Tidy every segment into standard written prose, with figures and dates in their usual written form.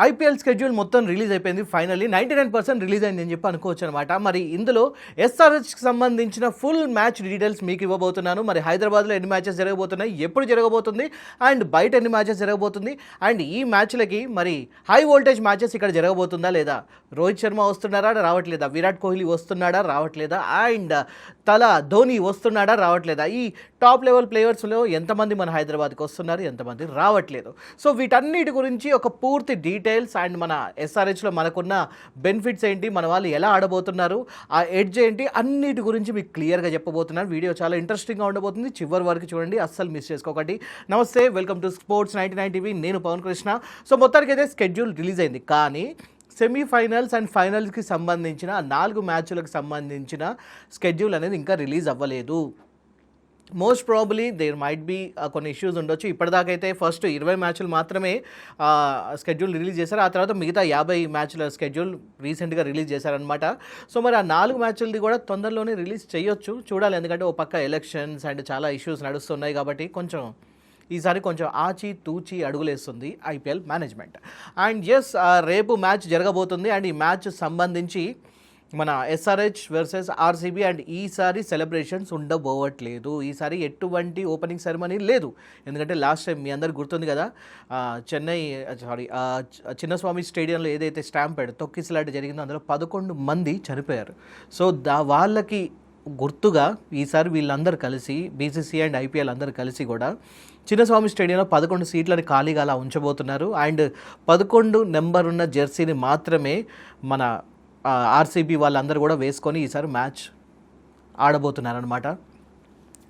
IPL schedule మొత్తం release అయిపోయింది. Finally 99% release అయింది అని చెప్పి అనుకోవచ్చు అనమాట. మరి ఇందులో ఎస్ఆర్హెచ్కి సంబంధించిన ఫుల్ మ్యాచ్ డీటెయిల్స్ మీకు ఇవ్వబోతున్నాను. మరి హైదరాబాద్లో ఎన్ని మ్యాచెస్ జరగబోతున్నాయి, ఎప్పుడు జరగబోతుంది, అండ్ బయట ఎన్ని మ్యాచెస్ జరగబోతుంది, అండ్ ఈ మ్యాచ్లకి మరి హై వోల్టేజ్ మ్యాచెస్ ఇక్కడ జరగబోతుందా లేదా, రోహిత్ శర్మ వస్తున్నాడా రావట్లేదా, విరాట్ కోహ్లీ వస్తున్నాడా రావట్లేదా, అండ్ ధోని వస్తున్నాడా రావట్లేదా, ఈ టాప్ లెవెల్ ప్లేయర్స్లో ఎంతమంది మన హైదరాబాద్కి వస్తున్నారు, ఎంతమంది రావట్లేదు. సో వీటన్నిటి గురించి ఒక పూర్తి డీటెయిల్స్ అండ్ మన ఎస్ఆర్హెచ్లో మనకున్న బెనిఫిట్స్ ఏంటి, మన వాళ్ళు ఎలా ఆడబోతున్నారు, ఆ ఎడ్జ్ ఏంటి, అన్నిటి గురించి మీకు క్లియర్గా చెప్పబోతున్నాను. వీడియో చాలా ఇంట్రెస్టింగ్గా ఉండబోతుంది, చివరి వరకు చూడండి, అస్సలు మిస్ చేసుకోకండి. నమస్తే, వెల్కమ్ టు స్పోర్ట్స్ 99 టీవీ, నేను పవన్ కృష్ణ. సో మొత్తానికి అయితే స్కెడ్యూల్ రిలీజ్ అయింది, కానీ సెమీఫైనల్స్ అండ్ ఫైనల్స్కి సంబంధించిన 4 మ్యాచ్లకు సంబంధించిన స్కెడ్యూల్ అనేది ఇంకా రిలీజ్ అవ్వలేదు. Most probably there might be కొన్ని ఇష్యూస్ ఉండొచ్చు. ఇప్పటిదాకైతే ఫస్ట్ 20 మ్యాచ్లు మాత్రమే స్కెడ్యూల్ రిలీజ్ చేశారు. ఆ తర్వాత మిగతా 50 మ్యాచ్ల స్కెడ్యూల్ రీసెంట్గా రిలీజ్ చేశారనమాట. సో మరి ఆ 4 మ్యాచ్లది కూడా తొందరలోనే రిలీజ్ చేయొచ్చు, చూడాలి. ఎందుకంటే ఓ పక్క ఎలక్షన్స్ అండ్ చాలా ఇష్యూస్ నడుస్తున్నాయి కాబట్టి ఈసారి కొంచెం ఆచి తూచి అడుగులేస్తుంది ఐపీఎల్ మేనేజ్మెంట్. అండ్ ఎస్, రేపు మ్యాచ్ జరగబోతుంది. అండ్ ఈ మ్యాచ్ సంబంధించి మన ఎస్ఆర్హెచ్ వర్సెస్ ఆర్సీబీ, అండ్ ఈసారి సెలబ్రేషన్స్ ఉండబోవట్లేదు. ఈసారి ఎటువంటి ఓపెనింగ్ సెరమనీ లేదు. ఎందుకంటే లాస్ట్ టైం మీ అందరికి గుర్తుంది కదా, చిన్నస్వామి స్టేడియంలో ఏదైతే స్టాంపెడ్ తొక్కిసలాట జరిగిందో అందులో 11 మంది చనిపోయారు. సో వాళ్ళకి గుర్తుగా ఈసారి వీళ్ళందరూ కలిసి, బీసీసీ అండ్ ఐపీఎల్ అందరూ కలిసి కూడా చిన్నస్వామి స్టేడియంలో 11 సీట్లని ఖాళీగా అలా ఉంచబోతున్నారు. అండ్ 11 నెంబర్ ఉన్న జెర్సీని మాత్రమే మన ఆర్సీబీ వాళ్ళందరూ కూడా వేసుకొని ఈసారి మ్యాచ్ ఆడబోతున్నారు అనమాట.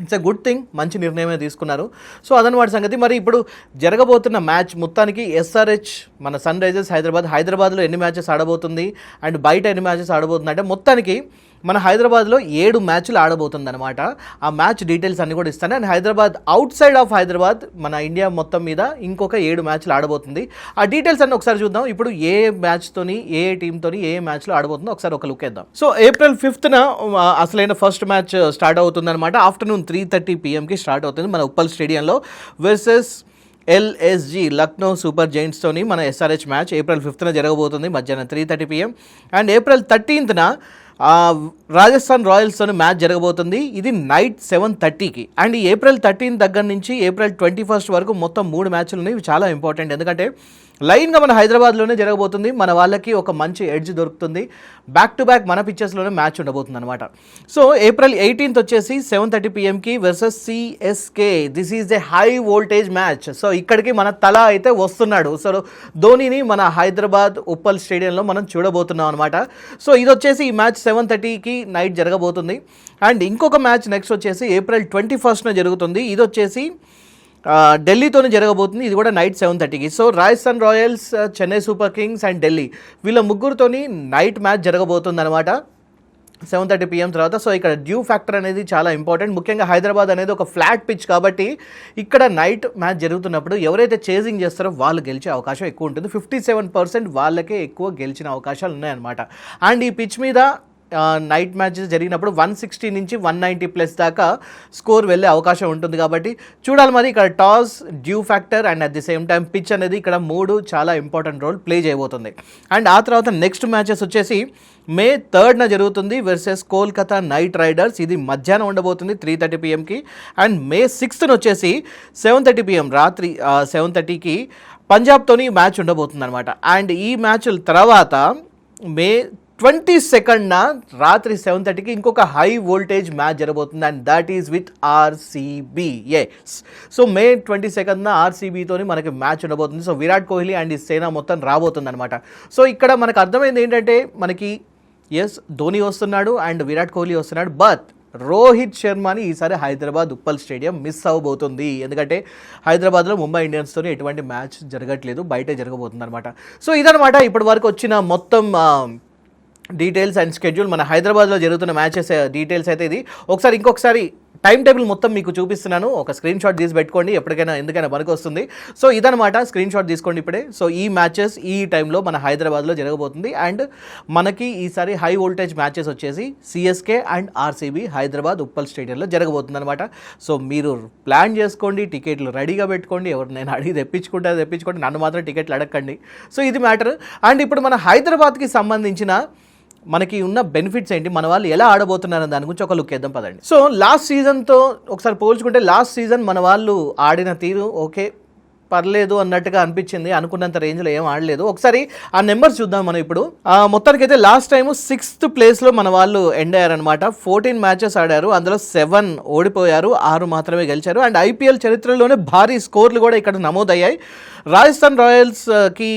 ఇట్స్ ఎ గుడ్ థింగ్, మంచి నిర్ణయమే తీసుకున్నారు. సో అదనమాట సంగతి. మరి ఇప్పుడు జరగబోతున్న మ్యాచ్ మొత్తానికి ఎస్ఆర్హెచ్ మన సన్ రైజర్స్ హైదరాబాద్లో ఎన్ని మ్యాచెస్ ఆడబోతుంది అండ్ బయట ఎన్ని మ్యాచెస్ ఆడబోతుంది అంటే మొత్తానికి మన హైదరాబాద్లో 7 మ్యాచ్లు ఆడబోతుంది అనమాట. ఆ మ్యాచ్ డీటెయిల్స్ అన్ని కూడా ఇస్తాను. And Hyderabad out side of Hyderabad మన ఇండియా మొత్తం మీద ఇంకొక 7 మ్యాచ్లు ఆడబోతుంది. ఆ డీటెయిల్స్ అన్ని ఒకసారి చూద్దాం. ఇప్పుడు ఏ మ్యాచ్తోని, ఏ టీంతోని ఏ మ్యాచ్లో ఆడబోతుందో ఒకసారి ఒక లుక్ వేద్దాం. సో April 5th అసలైన ఫస్ట్ మ్యాచ్ స్టార్ట్ అవుతుంది అనమాట. ఆఫ్టర్నూన్ 3:30 PM స్టార్ట్ అవుతుంది మన ఉప్పల్ స్టేడియంలో. వర్సెస్ LSG లక్నో సూపర్ జైంట్స్తోని మన ఎస్ఆర్హెచ్ మ్యాచ్ April 5th జరగబోతుంది మధ్యాహ్నం 3:30 PM. And April 13th Rajasthan రాయల్స్తోని మ్యాచ్ జరగబోతుంది. ఇది నైట్ 7:30కి. అండ్ ఈ April 13 దగ్గర నుంచి April 21 వరకు మొత్తం 3 మ్యాచ్లు ఉన్నాయి. ఇవి చాలా ఇంపార్టెంట్, ఎందుకంటే లైన్గా మన హైదరాబాద్లోనే జరగబోతుంది. మన వాళ్ళకి ఒక మంచి ఎడ్జ్ దొరుకుతుంది. బ్యాక్ టు బ్యాక్ మన పిచ్చెస్లోనే మ్యాచ్ ఉండబోతుంది అనమాట. సో April 18 వచ్చేసి 7:30 PMకి versus CSK. This is a high voltage match. So ఇక్కడికి మన తల అయితే వస్తున్నాడు. సో ధోనిని మన హైదరాబాద్ ఉప్పల్ స్టేడియంలో మనం చూడబోతున్నాం అనమాట. సో ఇది వచ్చేసి ఈ మ్యాచ్ 7:30కి నైట్ జరగబోతుంది. అండ్ ఇంకొక మ్యాచ్ నెక్స్ట్ వచ్చేసి April 21 జరుగుతుంది. ఇది వచ్చేసి ఢిల్లీతోనే జరగబోతుంది. ఇది కూడా నైట్ 7:30కి. So Rajasthan Royals, Chennai Super Kings and Delhi వీళ్ళ ముగ్గురుతోని నైట్ మ్యాచ్ జరగబోతుంది అనమాట 7:30 PM తర్వాత. సో ఇక్కడ డ్యూ ఫ్యాక్టర్ అనేది చాలా ఇంపార్టెంట్. ముఖ్యంగా హైదరాబాద్ అనేది ఒక ఫ్లాట్ పిచ్ కాబట్టి ఇక్కడ నైట్ మ్యాచ్ జరుగుతున్నప్పుడు ఎవరైతే చేజింగ్ చేస్తారో వాళ్ళు గెలిచే అవకాశం ఎక్కువ ఉంటుంది. 57% వాళ్ళకే ఎక్కువ గెలిచిన అవకాశాలు ఉన్నాయన్నమాట. అండ్ ఈ పిచ్ మీద నైట్ మ్యాచెస్ జరిగినప్పుడు 160 నుంచి 190+ దాకా స్కోర్ వెళ్ళే అవకాశం ఉంటుంది కాబట్టి చూడాలి. మరి ఇక్కడ toss, dew factor and at the same time pitch అనేది ఇక్కడ 3 చాలా ఇంపార్టెంట్ రోల్ ప్లే చేయబోతుంది. అండ్ ఆ తర్వాత నెక్స్ట్ మ్యాచెస్ వచ్చేసి May 3 జరుగుతుంది వర్సెస్ కోల్కతా నైట్ రైడర్స్. ఇది మధ్యాహ్నం ఉండబోతుంది 3:30 PMకి. అండ్ May 6 వచ్చేసి 7:30 PM రాత్రి 7:30కి పంజాబ్తోని మ్యాచ్ ఉండబోతుంది అనమాట. అండ్ ఈ మ్యాచ్ల తర్వాత May 22 రాత్రి 7:30కి ఇంకొక హై వోల్టేజ్ మ్యాచ్ జరగబోతుంది. And that is with RCB. Yes, so May 22 ఆర్సీబీతోని మనకి మ్యాచ్ ఉండబోతుంది. సో విరాట్ కోహ్లీ అండ్ ఈ సేన మొత్తం రాబోతుంది అనమాట. సో ఇక్కడ మనకు అర్థమైంది ఏంటంటే మనకి ఎస్ ధోని వస్తున్నాడు అండ్ విరాట్ కోహ్లీ వస్తున్నాడు, బట్ రోహిత్ శర్మని ఈసారి హైదరాబాద్ ఉప్పల్ స్టేడియం మిస్ అవ్వబోతుంది. ఎందుకంటే హైదరాబాద్లో ముంబై ఇండియన్స్తో ఎటువంటి మ్యాచ్ జరగట్లేదు, బయటే జరగబోతుంది అనమాట. సో ఇదనమాట ఇప్పటి వరకు వచ్చిన మొత్తం డీటెయిల్స్ అండ్ స్కెడ్యూల్. మన హైదరాబాద్లో జరుగుతున్న మ్యాచెస్ డీటెయిల్స్ అయితే ఇది. ఇంకొకసారి టైం టేబుల్ మొత్తం మీకు చూపిస్తున్నాను, ఒక స్క్రీన్ షాట్ తీసి పెట్టుకోండి, ఎప్పటికైనా ఎందుకైనా పనికి వస్తుంది. సో ఇదనమాట, స్క్రీన్ షాట్ తీసుకోండి ఇప్పుడే. సో ఈ మ్యాచెస్ ఈ టైంలో మన హైదరాబాద్లో జరగబోతుంది. అండ్ మనకి ఈసారి హై వోల్టేజ్ మ్యాచెస్ వచ్చేసి CSK and RCB Hyderabad Uppal స్టేడియంలో జరగబోతుంది అనమాట. సో మీరు ప్లాన్ చేసుకోండి, టికెట్లు రెడీగా పెట్టుకోండి, ఎవరు నేను అడిగి తెప్పించుకోండి, నన్ను మాత్రం టికెట్లు అడగండి. సో ఇది మ్యాటర్. అండ్ ఇప్పుడు మన హైదరాబాద్కి సంబంధించిన మనకి ఉన్న బెనిఫిట్స్ ఏంటి, మన వాళ్ళు ఎలా ఆడబోతున్నారని దాని గురించి ఒక లుక్ వేద్దాం పదండి. సో లాస్ట్ సీజన్తో ఒకసారి పోల్చుకుంటే లాస్ట్ సీజన్ మన వాళ్ళు ఆడిన తీరు ఓకే పర్లేదు అన్నట్టుగా అనిపించింది, అనుకున్నంత రేంజ్లో ఏం ఆడలేదు. ఒకసారి ఆ నెంబర్స్ చూద్దాం మనం ఇప్పుడు. మొత్తానికైతే లాస్ట్ టైం 6th ప్లేస్లో మన వాళ్ళు ఎండ్ అయ్యారనమాట. 14 మ్యాచెస్ ఆడారు, అందులో 7 ఓడిపోయారు, 6 మాత్రమే గెలిచారు. అండ్ ఐపీఎల్ చరిత్రలోనే భారీ స్కోర్లు కూడా ఇక్కడ నమోదయ్యాయి. రాజస్థాన్ రాయల్స్కి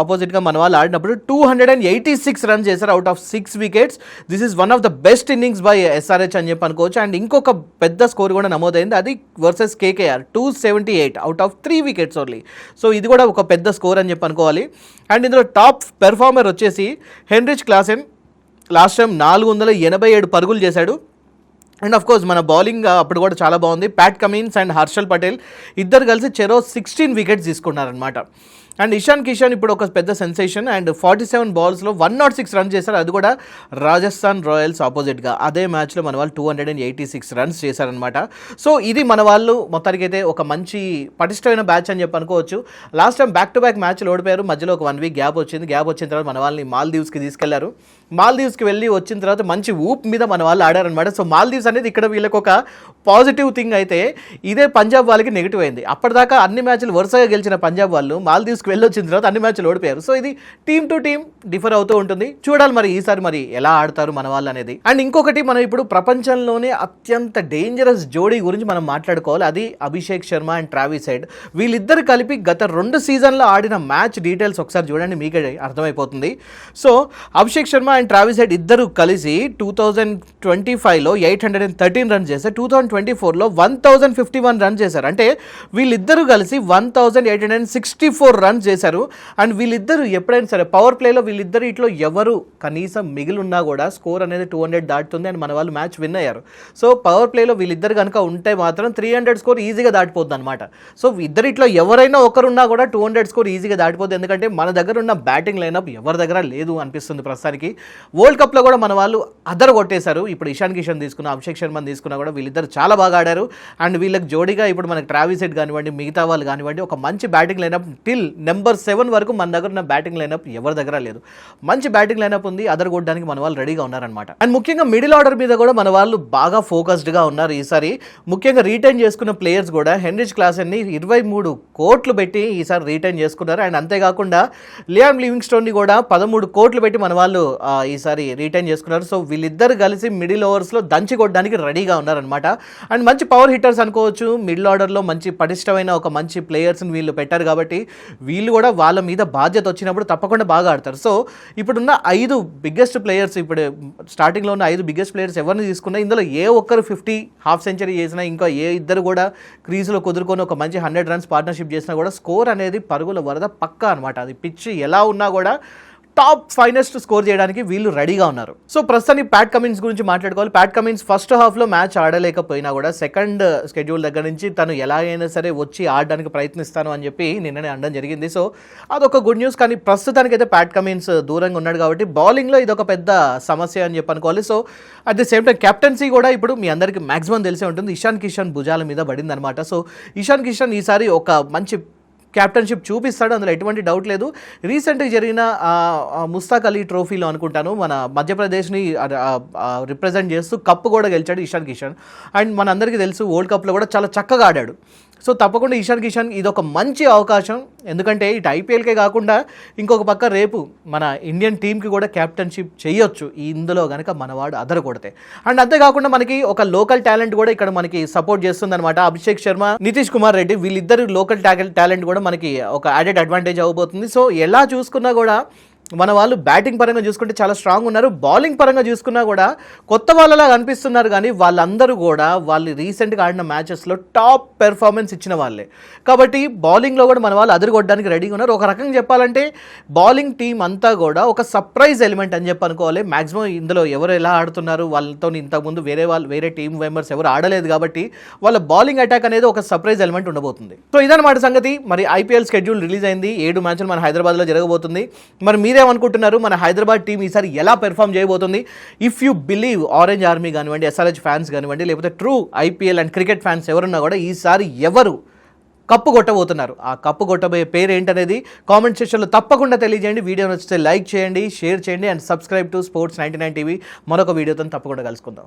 ఆపోజిట్గా మన వాళ్ళు ఆడినప్పుడు 286 రన్స్ చేశారు out of 6 wickets. This is one of the best innings by SRH అని చెప్పి అనుకోవచ్చు. అండ్ ఇంకొక పెద్ద స్కోర్ కూడా నమోదైంది, అది versus KKR 278 out of 3 wickets only. So ఇది కూడా ఒక పెద్ద స్కోర్ అని చెప్పి అనుకోవాలి. అండ్ ఇందులో టాప్ పెర్ఫార్మర్ వచ్చేసి హెన్రిచ్ క్లాసెన్. లాస్ట్ టైం 487 పరుగులు చేశాడు. అండ్ ఆఫ్ కోర్స్ మన బౌలింగ్ అప్పుడు కూడా చాలా బాగుంది. Pat Cummins and Harshal Patel ఇద్దరు కలిసి చెరో 16 వికెట్స్ తీసుకున్నారనమాట. అండ్ ఇషాన్ కిషన్ ఇప్పుడు ఒక పెద్ద సెన్సేషన్. అండ్ 47 బాల్స్లో 106 రన్స్ చేశారు, అది కూడా రాజస్థాన్ రాయల్స్ ఆపోజిట్గా. అదే మ్యాచ్లో మన వాళ్ళు 286 రన్స్ చేశారనమాట. సో ఇది మన వాళ్ళు మొత్తానికైతే ఒక మంచి పటిష్టమైన బ్యాచ్ అని చెప్పి అనుకోవచ్చు. Last time back to back మ్యాచ్లు ఓడిపోయారు, మధ్యలో ఒక 1 వీక్ గ్యాప్ వచ్చింది. గ్యాప్ వచ్చిన తర్వాత మన వాళ్ళని మాల్దీవ్స్కి తీసుకెళ్లారు. మాల్దీవ్స్కి వెళ్ళి వచ్చిన తర్వాత మంచి ఊప్ మీద మన వాళ్ళు ఆడారనమాట. సో మాల్దీవ్స్ అనేది ఇక్కడ వీళ్ళకి ఒక పాజిటివ్ థింగ్ అయితే, ఇదే పంజాబ్ వాళ్ళకి నెగిటివ్ అయింది. అప్పటిదాకా అన్ని మ్యాచ్లు వరుసగా గెలిచిన పంజాబ్ వాళ్ళు మాల్దీవ్స్కి వెళ్ళి వచ్చిన తర్వాత అన్ని మ్యాచ్లు ఓడిపోయారు. సో ఇది టీమ్ టు టీమ్ డిఫర్ అవుతూ ఉంటుంది. చూడాలి మరి ఈసారి మరి ఎలా ఆడతారు మన వాళ్ళు అనేది. అండ్ ఇంకొకటి, మనం ఇప్పుడు ప్రపంచంలోనే అత్యంత డేంజరస్ జోడీ గురించి మనం మాట్లాడుకోవాలి, అది Abhishek Sharma and Travis head. వీళ్ళిద్దరు కలిపి గత 2 సీజన్లో ఆడిన మ్యాచ్ డీటెయిల్స్ ఒకసారి చూడండి, మీకే అర్థమైపోతుంది. So Abhishek Sharma and Travis head ఇద్దరు కలిసి 2025లో 813 రన్స్ చేశారు, 2024లో 1051 రన్స్ చేశారు. అంటే వీళ్ళిద్దరూ కలిసి 1864 రన్స్ చేశారు. అండ్ వీళ్ళిద్దరు ఎప్పుడైనా సరే పవర్ ప్లేలో వీళ్ళిద్దరు ఇట్లో ఎవరు కనీసం మిగిలిన్నా కూడా స్కోర్ అనేది 200 దాటుతుంది. అండ్ మన వాళ్ళు మ్యాచ్ విన్ అయ్యారు. సో పవర్ ప్లేలో వీళ్ళిద్దరు కనుక ఉంటే మాత్రం 300 స్కోర్ ఈజీగా దాటిపోద్ది అనమాట. సో ఇద్దరిట్లో ఎవరైనా ఒకరున్నా కూడా 200 స్కోర్ ఈజీగా దాటిపోద్ది. ఎందుకంటే మన దగ్గర ఉన్న బ్యాటింగ్ లైనప్ ఎవరి దగ్గర లేదు అనిపిస్తుంది ప్రస్తుతానికి. వరల్డ్ కప్లో కూడా మన వాళ్ళు అదర్ కొట్టేశారు. ఇప్పుడు ఇషాన్ కిషన్ తీసుకున్నా, అభిషేక్ శర్మని తీసుకున్నా కూడా వీళ్ళిద్దరు చాలా బాగా ఆడారు. అండ్ వీళ్ళకి జోడీగా ఇప్పుడు మనకి ట్రావిస్ హెడ్ కానివ్వండి, మిగతా వాళ్ళు కానివ్వండి, ఒక మంచి బ్యాటింగ్ లైనప్ టిల్ నెంబర్ 7 వరకు మన దగ్గర ఉన్న బ్యాటింగ్ లైనప్ ఎవరి దగ్గర లేదు. మంచి బ్యాటింగ్ లైనప్ ఉంది, అదర్ కొట్టడానికి మన వాళ్ళు రెడీగా ఉన్నారనమాట. అండ్ ముఖ్యంగా మిడిల్ ఆర్డర్ మీద కూడా మన వాళ్ళు బాగా ఫోకస్డ్గా ఉన్నారు ఈసారి. ముఖ్యంగా రీటైన్ చేసుకున్న ప్లేయర్స్ కూడా హెన్రిచ్ క్లాసెన్ని 23 కోట్లు పెట్టి ఈసారి రీటైన్ చేసుకున్నారు. అండ్ అంతేకాకుండా లియామ్ లివింగ్స్టోన్ని కూడా 13 కోట్లు పెట్టి మన వాళ్ళు ఈసారి రీటైన్ చేసుకున్నారు. సో వీళ్ళిద్దరు కలిసి మిడిల్ ఓవర్స్లో దంచి కొట్టడానికి రెడీగా ఉన్నారనమాట. అండ్ మంచి పవర్ హిట్టర్స్ అనుకోవచ్చు. మిడిల్ ఆర్డర్లో మంచి పటిష్టమైన ఒక మంచి ప్లేయర్స్ని వీళ్ళు పెట్టారు కాబట్టి వీళ్ళు కూడా వాళ్ళ మీద బాధ్యత వచ్చినప్పుడు తప్పకుండా బాగా ఆడతారు. సో ఇప్పుడున్న 5 బిగ్గెస్ట్ ప్లేయర్స్, ఇప్పుడు స్టార్టింగ్లో ఉన్న 5 బిగ్గెస్ట్ ప్లేయర్స్ ఎవరిని తీసుకున్నా ఇందులో ఏ ఒక్కరు 50 హాఫ్ సెంచరీ చేసినా, ఇంకా ఏ ఇద్దరు కూడా క్రీజులో కుదురుకొని ఒక మంచి 100 రన్స్ పార్ట్నర్షిప్ చేసినా కూడా స్కోర్ అనేది పరుగుల వరద పక్కా అనమాట. అది పిచ్ ఎలా ఉన్నా కూడా టాప్ ఫైనెస్ట్ స్కోర్ చేయడానికి వీళ్ళు రెడీగా ఉన్నారు. సో ప్రస్తుతానికి ప్యాట్ కమిన్స్ గురించి మాట్లాడుకోవాలి. ప్యాట్ కమిన్స్ ఫస్ట్ హాఫ్లో మ్యాచ్ ఆడలేకపోయినా కూడా సెకండ్ షెడ్యూల్ దగ్గర నుంచి తను ఎలా అయినా సరే వచ్చి ఆడడానికి ప్రయత్నిస్తాను అని చెప్పి నిన్ననే అనడం జరిగింది. సో అదొక గుడ్ న్యూస్. కానీ ప్రస్తుతానికైతే ప్యాట్ కమిన్స్ దూరంగా ఉన్నాడు కాబట్టి బౌలింగ్లో ఇదొక పెద్ద సమస్య అని చెప్పి అనుకోవాలి. So at the same time captaincy కూడా ఇప్పుడు మీ అందరికీ మ్యాక్సిమం తెలిసే ఉంటుంది, ఇషాన్ కిషన్ భుజాల మీద పడింది అనమాట. సో ఇషాన్ కిషన్ ఈసారి ఒక మంచి క్యాప్టెన్షిప్ చూపిస్తాడు, అందులో ఎటువంటి డౌట్ లేదు. రీసెంట్గా జరిగిన ముస్తాక్ అలీ ట్రోఫీలో అనుకుంటాను మన మధ్యప్రదేశ్ని రిప్రజెంట్ చేస్తూ కప్పు కూడా గెలిచాడు ఇషాన్ కిషన్. అండ్ మనందరికీ తెలుసు వరల్డ్ కప్లో కూడా చాలా చక్కగా ఆడాడు. సో తప్పకుండా ఇషాన్ కిషన్ ఇదొక మంచి అవకాశం. ఎందుకంటే ఇటు ఐపీఎల్కే కాకుండా ఇంకొక పక్క రేపు మన ఇండియన్ టీంకి కూడా క్యాప్టెన్షిప్ చేయొచ్చు ఇందులో కనుక మనవాడు అదర కొడితే. అండ్ అంతేకాకుండా మనకి ఒక లోకల్ టాలెంట్ కూడా ఇక్కడ మనకి సపోర్ట్ చేస్తుంది అనమాట. అభిషేక్ శర్మ, నితీష్ కుమార్ రెడ్డి వీళ్ళిద్దరు లోకల్ టాలెంట్ కూడా మనకి ఒక యాడెడ్ అడ్వాంటేజ్ అవ్వబోతుంది. సో ఎలా చూసుకున్నా కూడా మన వాళ్ళు బ్యాటింగ్ పరంగా చూసుకుంటే చాలా స్ట్రాంగ్ ఉన్నారు, బౌలింగ్ పరంగా చూసుకున్నా కూడా కొత్త వాళ్ళలా కనిపిస్తున్నారు. కానీ వాళ్ళందరూ కూడా వాళ్ళు రీసెంట్గా ఆడిన మ్యాచెస్లో టాప్ పెర్ఫార్మెన్స్ ఇచ్చిన వాళ్ళే. కాబట్టి బౌలింగ్లో కూడా మన వాళ్ళు అదిరిగొట్టడానికి రెడీగా ఉన్నారు. ఒక రకంగా చెప్పాలంటే బౌలింగ్ టీం అంతా కూడా ఒక సర్ప్రైజ్ ఎలిమెంట్ అని చెప్పి అనుకోవాలి. మ్యాక్సిమం ఇందులో ఎవరు ఎలా ఆడుతున్నారు, వాళ్ళతో ఇంతకుముందు వేరే టీం మెంబర్స్ ఎవరు ఆడలేదు కాబట్టి వాళ్ళ బౌలింగ్ అటాక్ అనేది ఒక సర్ప్రైజ్ ఎలిమెంట్ ఉండబోతుంది. సో ఇదన్నమాట సంగతి. మరి ఐపీఎల్ షెడ్యూల్ రిలీజ్ అయింది, 7 మ్యాచ్లు మన హైదరాబాద్లో జరగబోతుంది. మరి మీరేమనుకుంటున్నారు, మన హైదరాబాద్ టీం ఈసారి ఎలా పెర్ఫామ్ చేయబోతుంది? If you believe orange army కానివ్వండి, ఎస్ఆర్హెచ్ ఫ్యాన్స్ కానివ్వండి, లేకపోతే true IPL and cricket fans ఎవరున్నా కూడా ఈసారి ఎవరు కప్పు కొట్టబోతున్నారు, ఆ కప్పు కొట్టబోయే పేరు ఏంటనేది కామెంట్ సెక్షన్లో తప్పకుండా తెలియజేయండి. వీడియో నచ్చితే లైక్ చేయండి, షేర్ చేయండి and subscribe to Sports 99 TV. మరొక వీడియోతో తప్పకుండా కలుసుకుందాం.